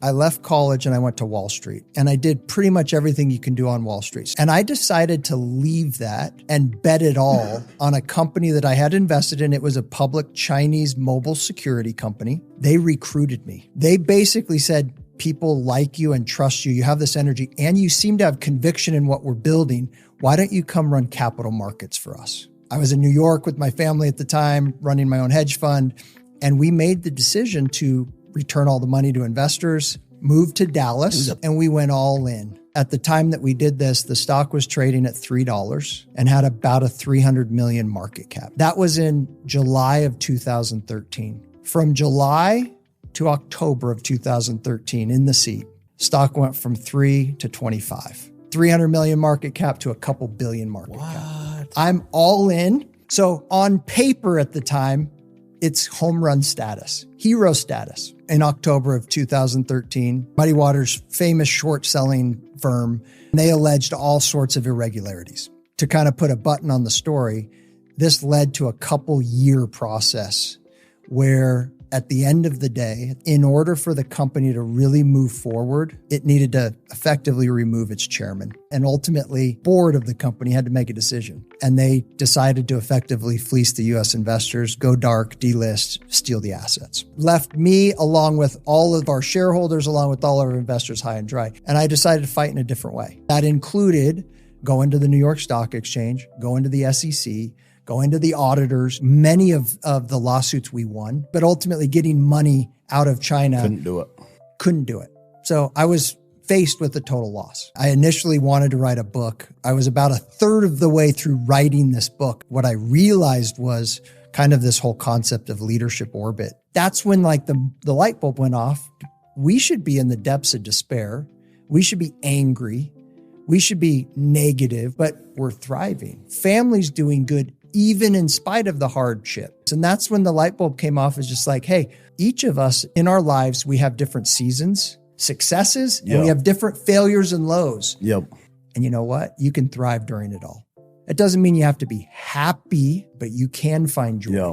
I left college and I went to Wall Street, and I did pretty much everything you can do on Wall Street. And I decided to leave that and bet it all on a company that I had invested in. It was a public Chinese mobile security company. They recruited me. They basically said, people like you and trust you. You have this energy and you seem to have conviction in what we're building. Why don't you come run capital markets for us? I was in New York with my family at the time, running my own hedge fund. And we made the decision to return all the money to investors, moved to Dallas, and we went all in. At the time that we did this, the stock was trading at $3 and had about a 300 million market cap. That was in July of 2013. From July to October of 2013 in the seat, stock went from 3 to 25. 300 million market cap to a couple billion market cap. I'm all in. So on paper at the time, it's home run status, hero status. In October of 2013, Muddy Waters, famous short selling firm, they alleged all sorts of irregularities. To kind of put a button on the story, this led to a couple year process where at the end of the day, in order for the company to really move forward, it needed to effectively remove its chairman. And ultimately, board of the company had to make a decision. And they decided to effectively fleece the US investors, go dark, delist, steal the assets. Left me, along with all of our shareholders, along with all of our investors, high and dry. And I decided to fight in a different way. That included going to the New York Stock Exchange, going to the SEC, going to the auditors, many of the lawsuits we won, but ultimately getting money out of China. Couldn't do it. So I was faced with a total loss. I initially wanted to write a book. I was about a third of the way through writing this book. What I realized was kind of this whole concept of leadership orbit. That's when like the light bulb went off. We should be in the depths of despair. We should be angry. We should be negative, but we're thriving. Families doing good, even in spite of the hardships. And that's when the light bulb came off, is just like, hey, each of us in our lives, we have different seasons, successes, and we have different failures and lows. And you know what? You can thrive during it all. It doesn't mean you have to be happy, but you can find joy.